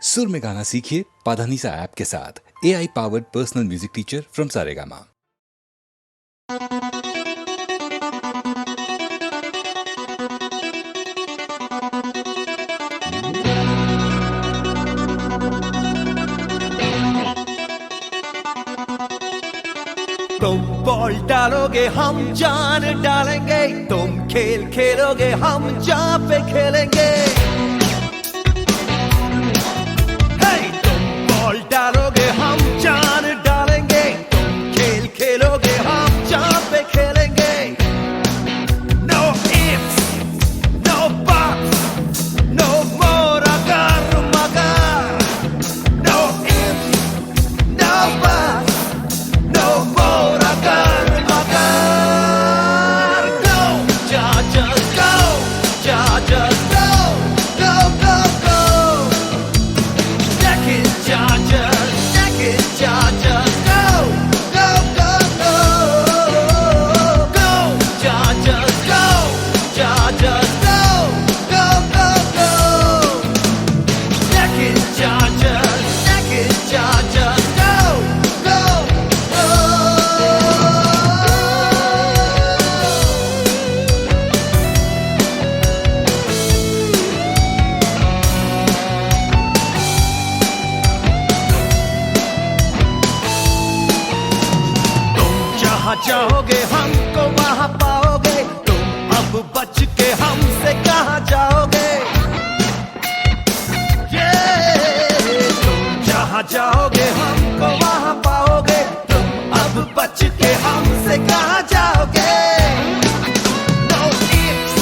सुर में गाना सीखिए पाधानीसा ऐप के साथ। AI powered personal music teacher from Saregama. तुम बॉल डालोगे हम जान डालेंगे, तुम खेल खेलोगे हम जहाँ पे खेलेंगे। hey! तुम बॉल डालोगे हम जान डालेंगे, तुम खेल खेलोगे हम जहाँ पे खेलेंगे। No ifs, no buts, no more agar magar. No ifs, no buts, no more agar magar. Go, Chargers, go, Chargers, go, go, go, go. Deck it, Chargers, go, go, go, go. Go, Chargers, go, Chargers, go, go, go, go. Deck it, Chargers, go, go, go. तुम जहाँ चाहोगे हमको वहाँ पाओगे, तुम अब बच के हमसे कहाँ जाओगे। तुम जहाँ चाहोगे हमको वहाँ पाओगे, तुम अब बच के हमसे कहाँ जाओगे। No ifs,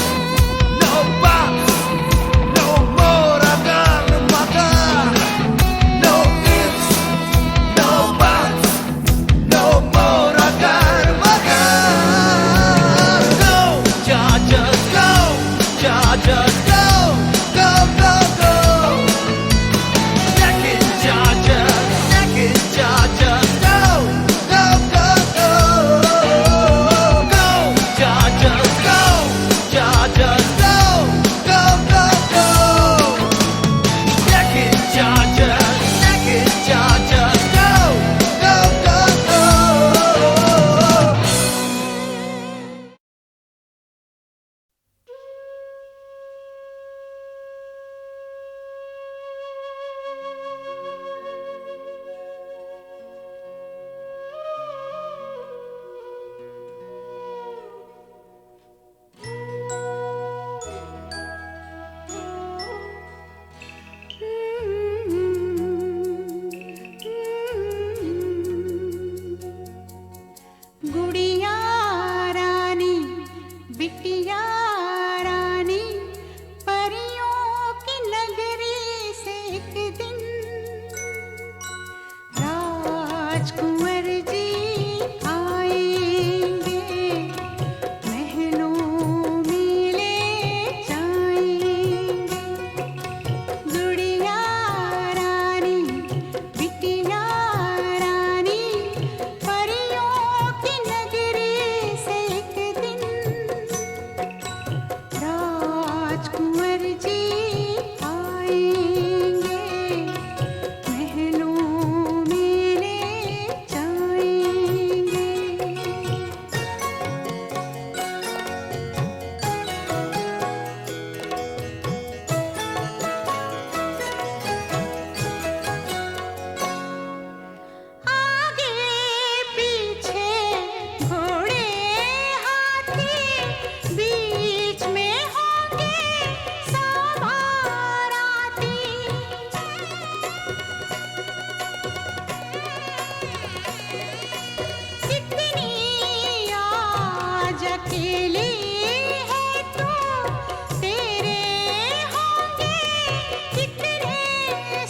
no buts, no more agar magar. No ifs, no buts, no more agar magar. Go, Chargers, go, Chargers, go, go, go, go. Deck it, Chargers, go, go, go, go. Go, Chargers, go, go, go, go. Deck it, Chargers, go, go, go, go. गुड़िया रानी बिटिया रानी, परियों की नगरी से एक दिन राजकुंवर जी आएंगे, महलों में ले जाएंगे। गुड़िया रानी बिटिया रानी, परियों की नगरी से एक दिन राजकुंवर जी आएंगे, महलों में ले जाएंगे। आगे पीछे घोड़े हाथी, बीच में होंगे सवाराती। कितनी आज अकेली है तू, तेरे होंगे कितने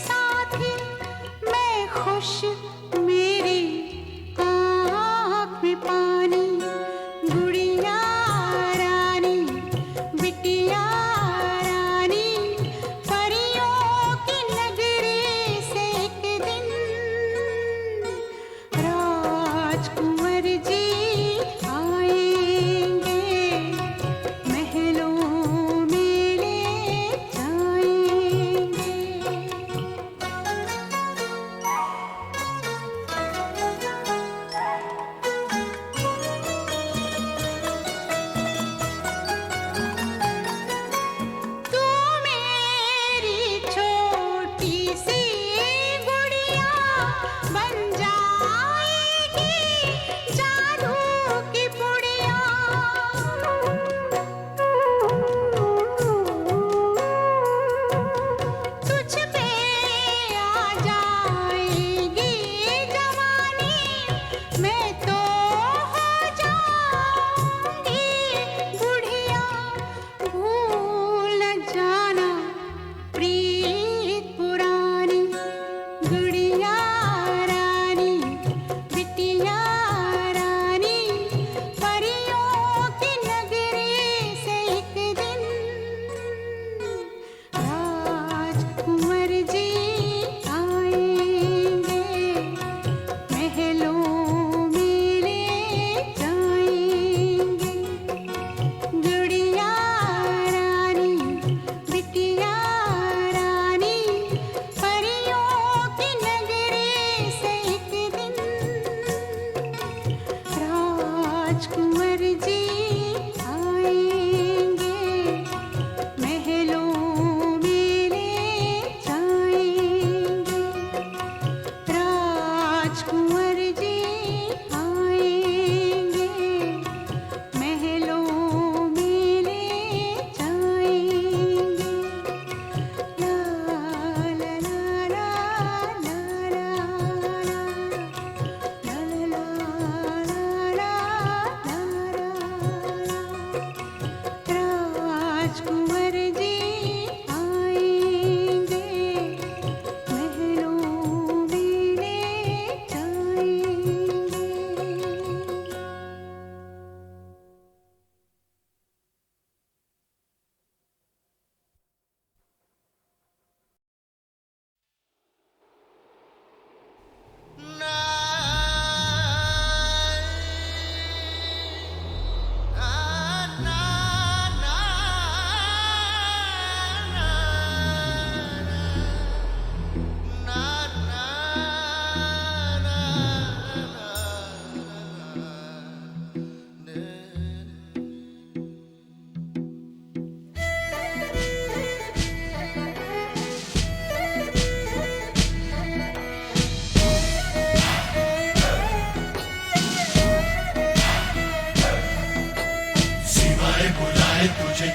साथी। मैं खुश मेरी आँख में पानी, गुड़िया रानी बिटिया रानी, परियों की नगरी से एक दिन राजकुंवर जी आएंगे, महलों में ले जाएंगे।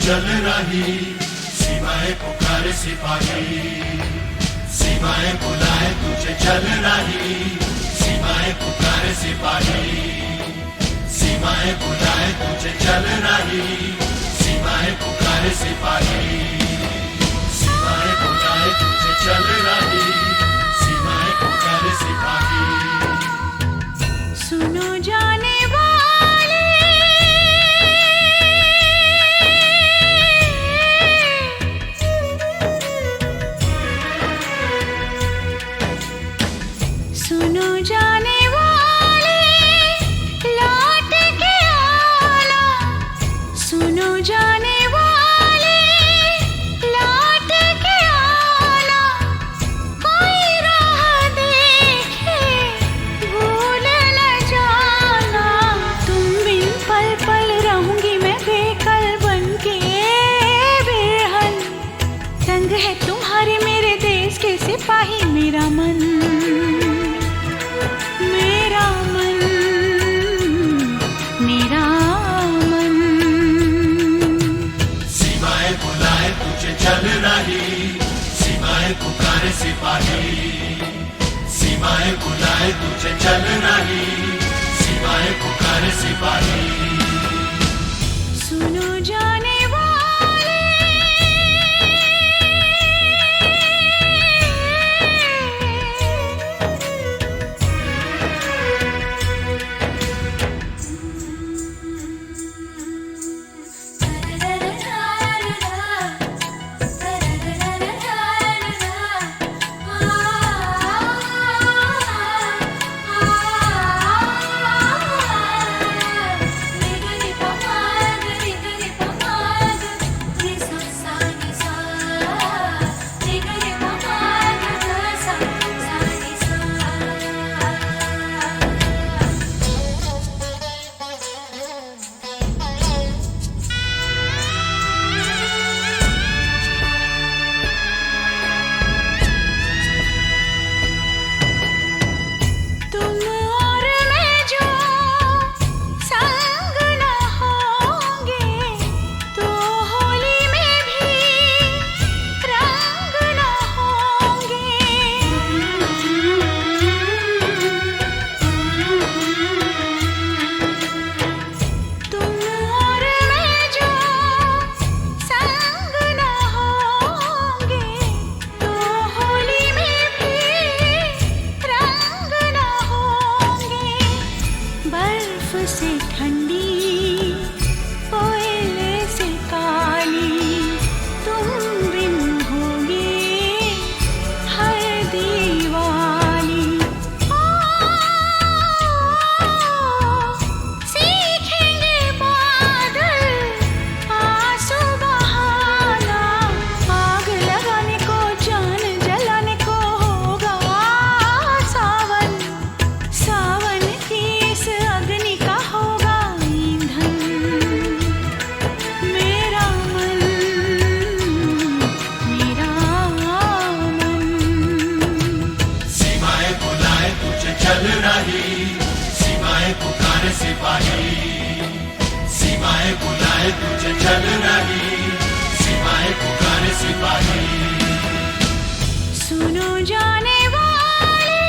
चल रही सीमाएं पुकारे सिपाही सीमाएं बुलाए तुझे चल रही सीमाएं पुकारे सिपाही सीमाएं बुलाए तुझे चल रही सीमाएं पुकारे सिपाही सीमाएं बुलाए तुझे चल रही सीमाएं पुकारे सिपाही सुनो जाने वाले सुनो जाने वाले लौट के आना सुनो जाने वाले लौट के आना कोई राह देखे भूल न जाना तुम बिन पल पल रहूंगी मैं बेकल बनके बेहन संग है तुम्हारे मेरे देश के सिपाही मेरा मन मेरा मन मेरा मन सीमाएं बुलाए तुझे चल रही सीमाएं पुकारे सिपाही सीमाएं बुलाए तुझे चल रही सीमाएं पुकारे सिपाही सुनो जाने वाले तुम और मैं जो संग न होंगे तो होली में भी रंग न होंगे तुम और मैं जो संग न होंगे तो होली में भी रंग न होंगे बर्फ से ठंडी कोयले से काली तुम बिन होगे हर दीवाली सीखेंगे बादल आंसू बहाना आग लगाने को जान जलाने को होगा सावन सावन की इस अग्नि का होगा ईंधन मेरा मन सीमाएं बुलाए तुझे चल रही सीमाएं पुकारे सिपाही सीमाएं बुलाए तुझे चल रही सीमाएं पुकारे सिपाही सुनो जाने वाले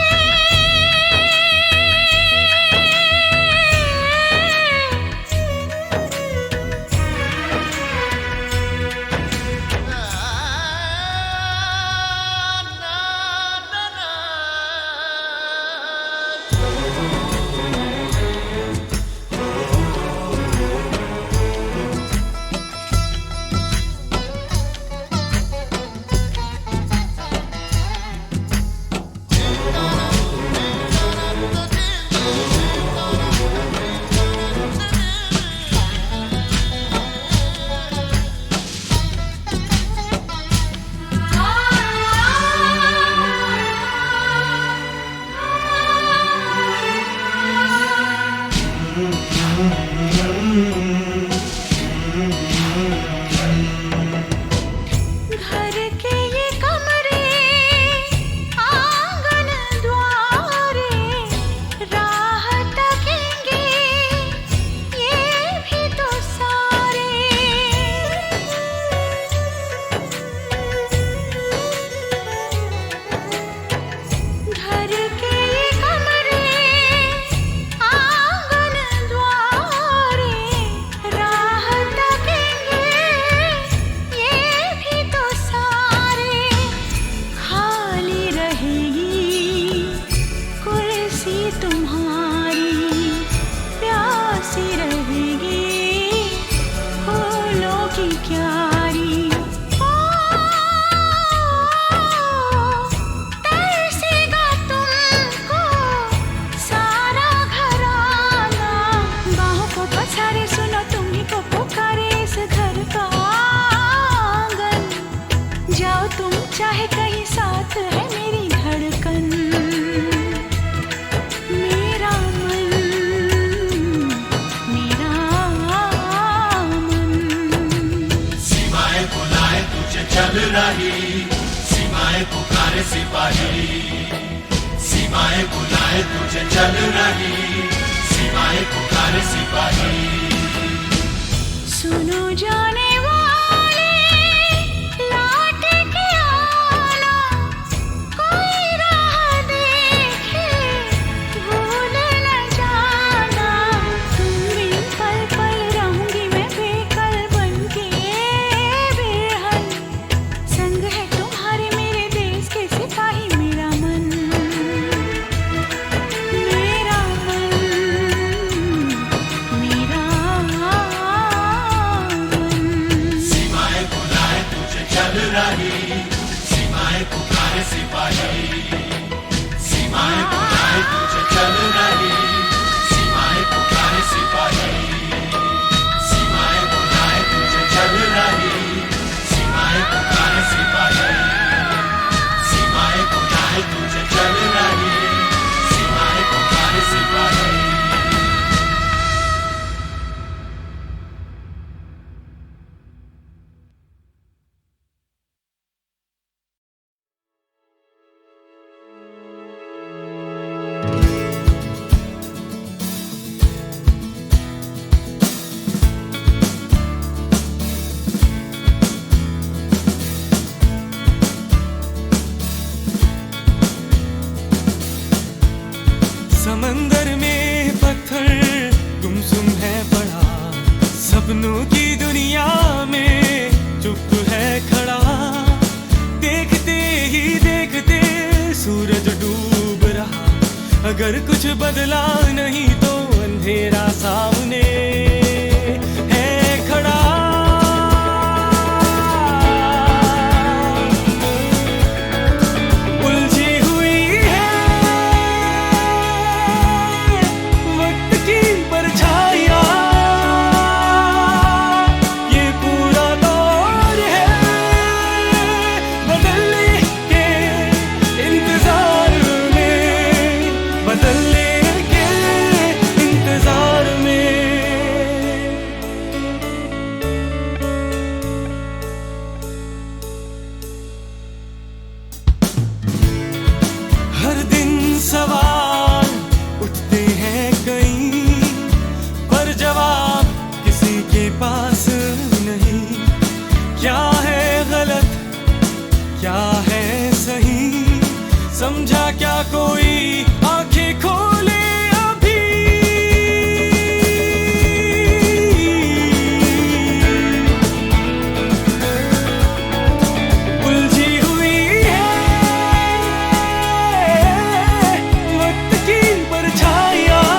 सिपाही, सीमाएं बुलाए तुझे चल रही, सीमाएं पुकारे सिपाही। सुनो जाने वाले लौट के आना, कोई राह देखे भूल न जाना। तुम बिन पल पल रहूंगी मैं बेकल बनके बेहद, संग है तुम्हारे मेरे देश के सिपाही। मेरा मन, मेरा मन, मेरा सीमाएं बुलाए तुझे चल रही, सीमाएं पुकारे सिपाही, सीमाएं बुलाए तुझे चल रही, सीमाएं पुकारे सिपाही, सीमाएं बुलाए तुझे चल रही, सीमाएं पुकारे सिपाही, सीमाएं बुलाए तुझे चल रही, सीमाएं पुकारे सिपाही। समंदर में पत्थर गुमसुम है पड़ा, सपनों की दुनिया में चुप है खड़ा। देखते ही देखते सूरज डूब रहा, अगर कुछ बदला नहीं तो अंधेरा सामने है खड़ा। उलझी हुई है वक्त की परछाइयाँ, ये पूरा दौर है बदलने के इंतजार में, बदलने के इंतजार में। हर दिन सवाल उठते हैं कई, पर जवाब किसी के पास नहीं। क्या है गलत, क्या है सही, समझा क्या कोई आंखें खोले अभी। उलझी हुई है वक्त की परछाइयाँ,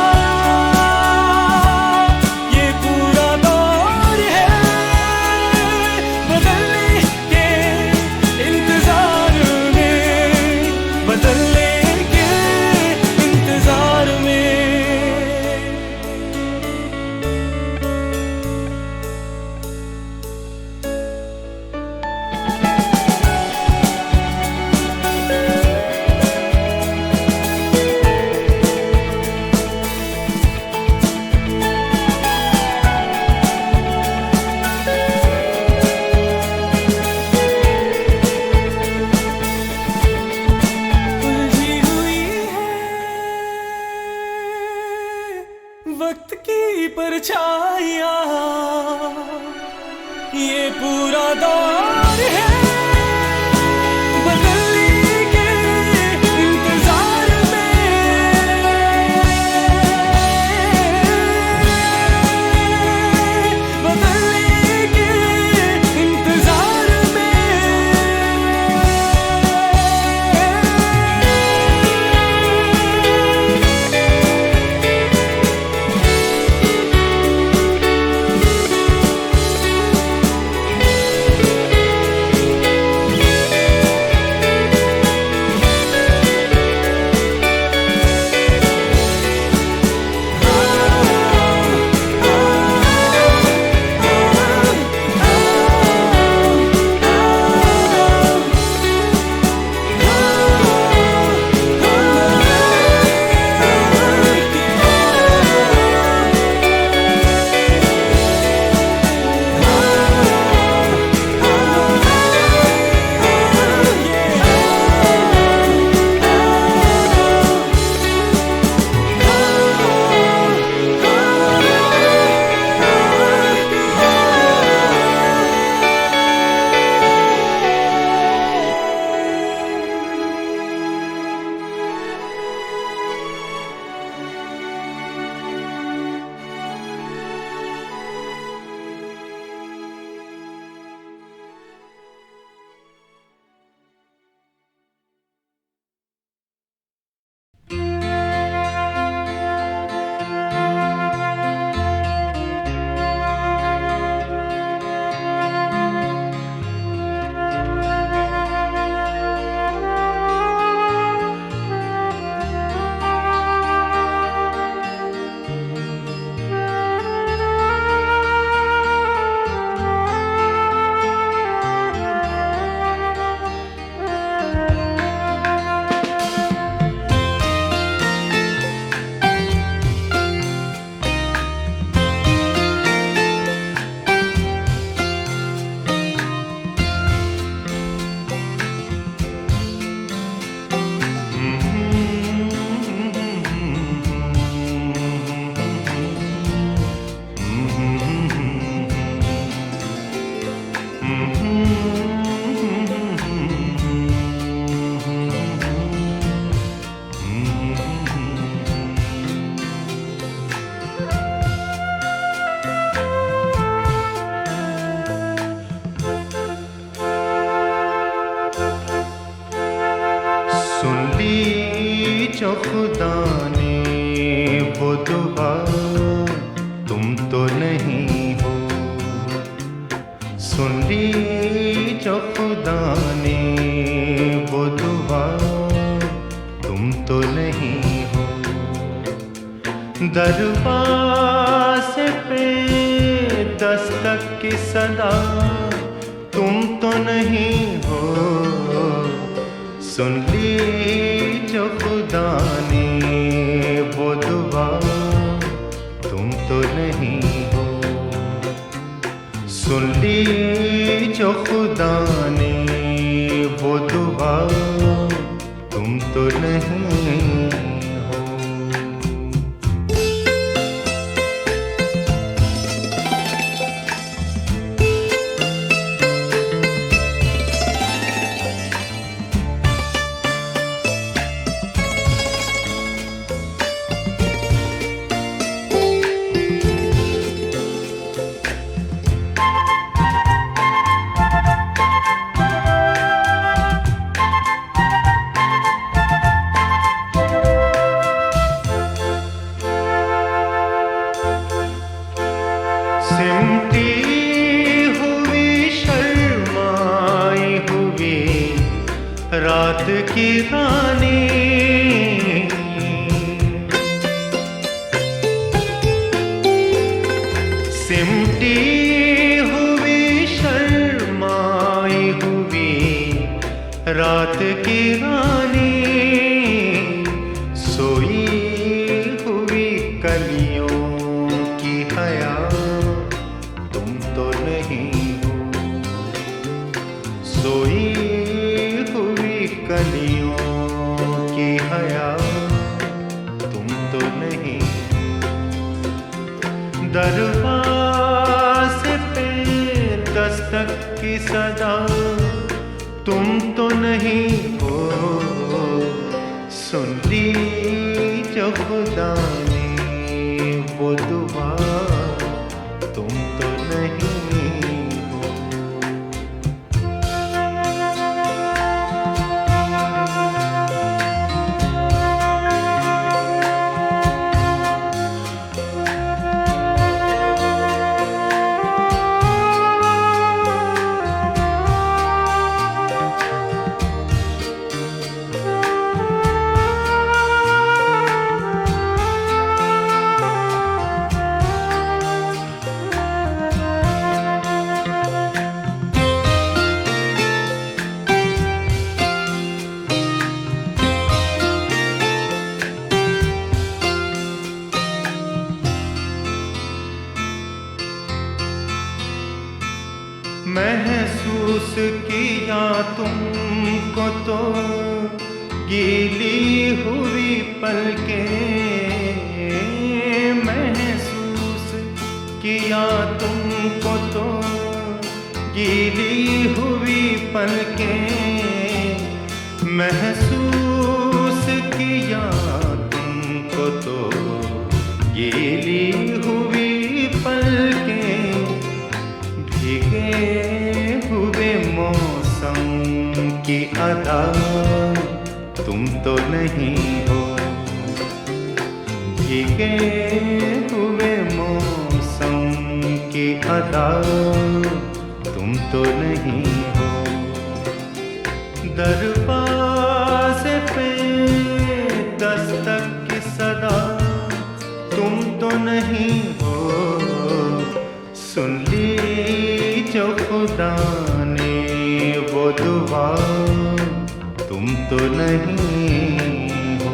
ये पूरा दौर है बदलने के इंतजार में, बदलने के इंतजार में। उलझी हुई है वक्त की परछाइयाँ, ये पूरा दौर है बदलने के इंतजार में, बदलने के इंतजार में। ली जो खुदा ने वो दुआ, तुम तो नहीं हो। सुन ली जो खुदा ने वो दुआ, तुम तो नहीं हो। दरवाज़े पे दस्तक की सदा, तुम तो नहीं हो। सुन ली जो खुदा ने वो दुआ, तुम तो नहीं हो। सुन ली जो खुदा ने वो दुआ, तुम तो नहीं हो। सिमटी हुई शर्माई हुई रात की रानी, सिमटी हुई शर्माई हुई रात की रानी, सोई हुई कलियों की हया, तुम तो नहीं हो। सोई हुई कलियों की हया, तुम तो नहीं हो। दरवाज़े पे दस्तक की सदा, तुम तो नहीं हो। सुन ली जो खुदा ने वो दुआ, तुम तो नहीं हो। महसूस किया तुमको तो गीली हुई पलकें, महसूस किया तुमको तो गीली हुई पलकें, महसूस किया तुमको तो गीली हुई पलकें, भीगे हुए मौसम की अदा, तुम तो नहीं हो। भीगे हुए मौसम की अदा, तुम तो नहीं हो। दरवाज़े पे दस्तक की सदा, तुम तो नहीं हो। सुन ली जो खुदा ने वो दुआ, तुम तो नहीं हो।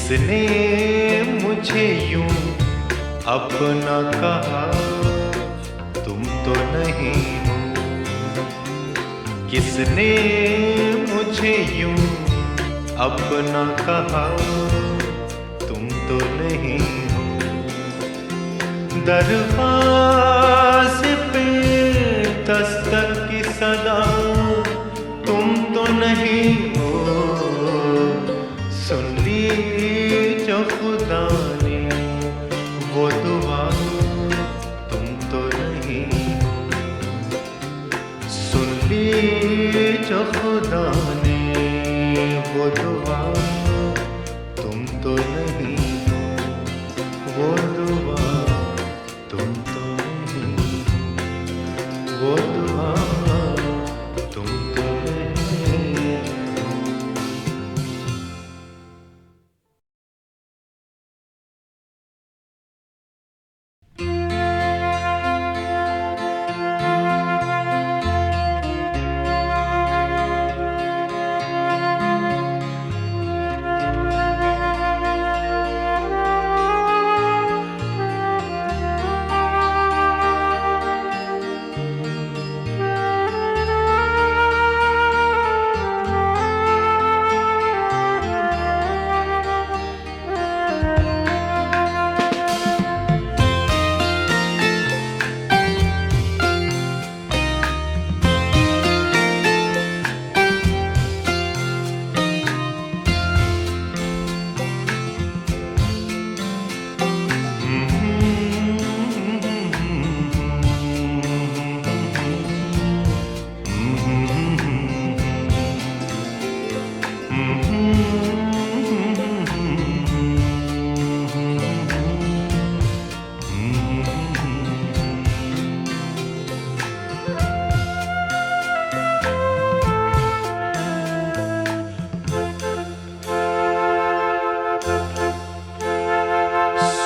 किसने मुझे यूं अपना कहा, तुम तो नहीं हो। किसने मुझे यूं अपना कहा, तुम तो नहीं हो। दरवाज़े पे दस्तक की सदा, तुम तो नहीं हो। सुन ली जो खुदा ने वो दुआ, तुम तो नहीं हो। सुन ली जो खुदा ने वो दुआ, तुम तो नहीं हो। वो दुआ तुम तो नहीं हो। वो दुआ तुम तो नहीं हो।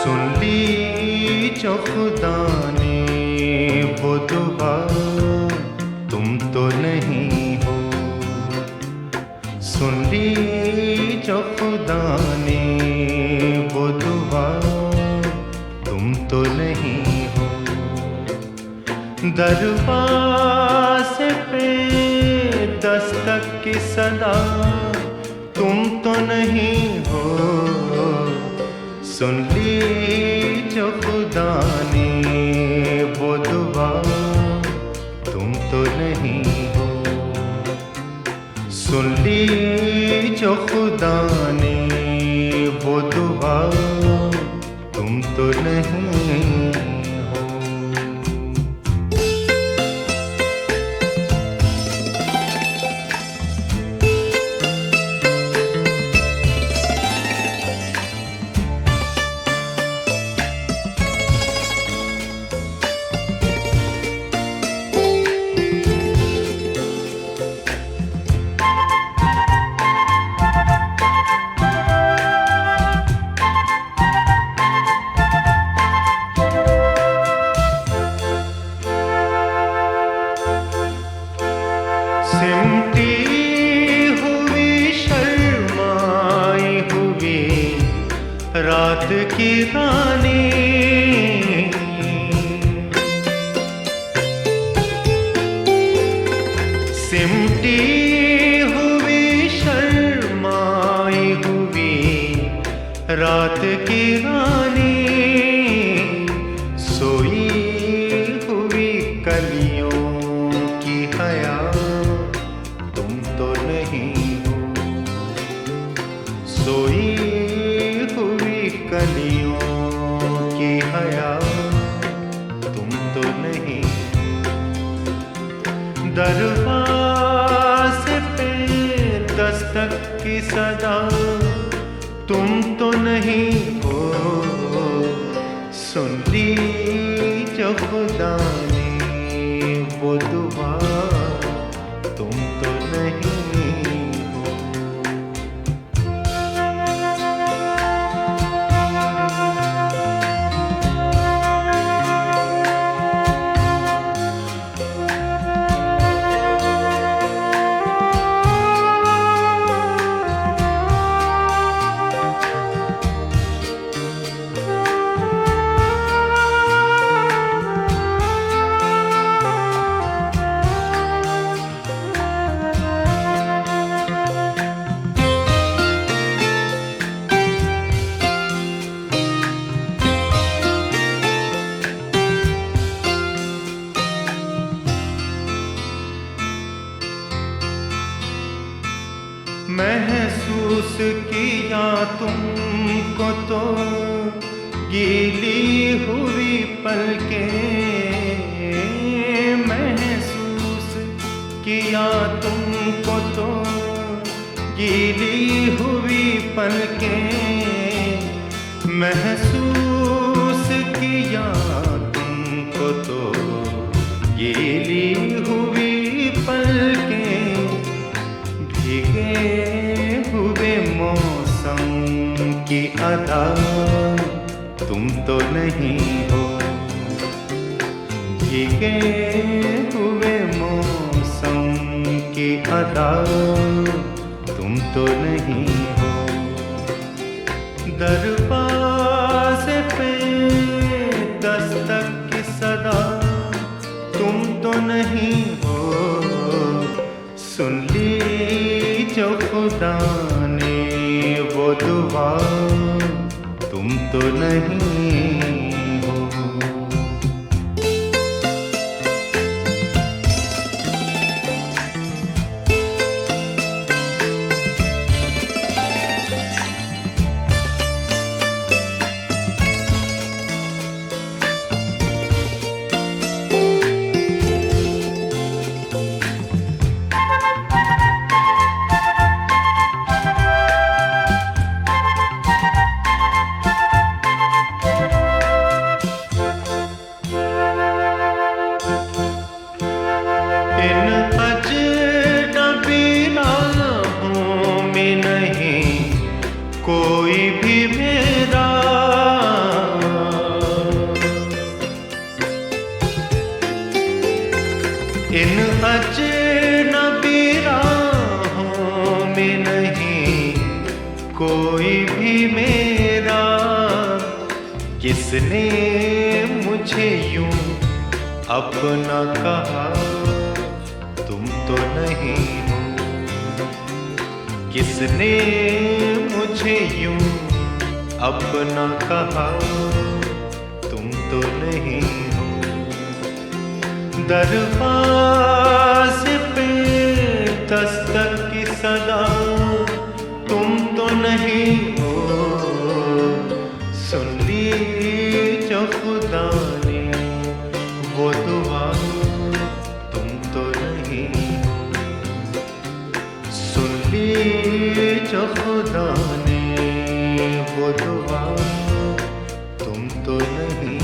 सुन ली जो खुदा ने वो दुआ, तुम तो नहीं हो। सुन ली जो खुदा ने वो दुआ, तुम तो नहीं हो। दरवाज़े पे दस्तक की सदा, तुम तो नहीं हो। सुन ली जो खुदा ने वो दुआ, तुम तो नहीं हो। सुन ली जो खुदा ने वो दुआ, तुम तो नहीं हो। सिमटी हुई शर्माई हुई रात की रानी, सिमटी हुई शर्माई हुई रात की रानी, सोई हुई कलियों की हया, तुम तो नहीं हो। सोई हुई कलियों की हया, तुम तो नहीं हो। दरवाज़े पे दस्तक की सदा, तुम तो नहीं हो। सुन ली जो खुदा ने वो दुआ, तुम तो नहीं हो। तुमको तो गीली हुई पलकें महसूस किया तुमको तो गीली हुई पलकें महसूस किया तुमको तो गीली हुई पलकें भीगे हुए मौसम की अदा तुम तो नहीं हो भीगे हुए मौसम की अदा तुम तो नहीं हो दरवाज़े पे दस्तक की सदा तुम तो नहीं हो सुन ली जो खुदा ने वो दुआ तुम तो नहीं हो कोई भी मेरा इन अजनबी राहों में नहीं कोई भी मेरा किसने मुझे यूं अपना कहा तुम तो नहीं हो किसने मुझे यूं अपना कहा तुम तो नहीं हो दरवाज़े पे दस्तक की सदा तुम तो नहीं हो सुन ली जो खुदा ने वो दुआ तुम तो नहीं हो सुन ली जो खुदा ने वो दुआ तुम तो नहीं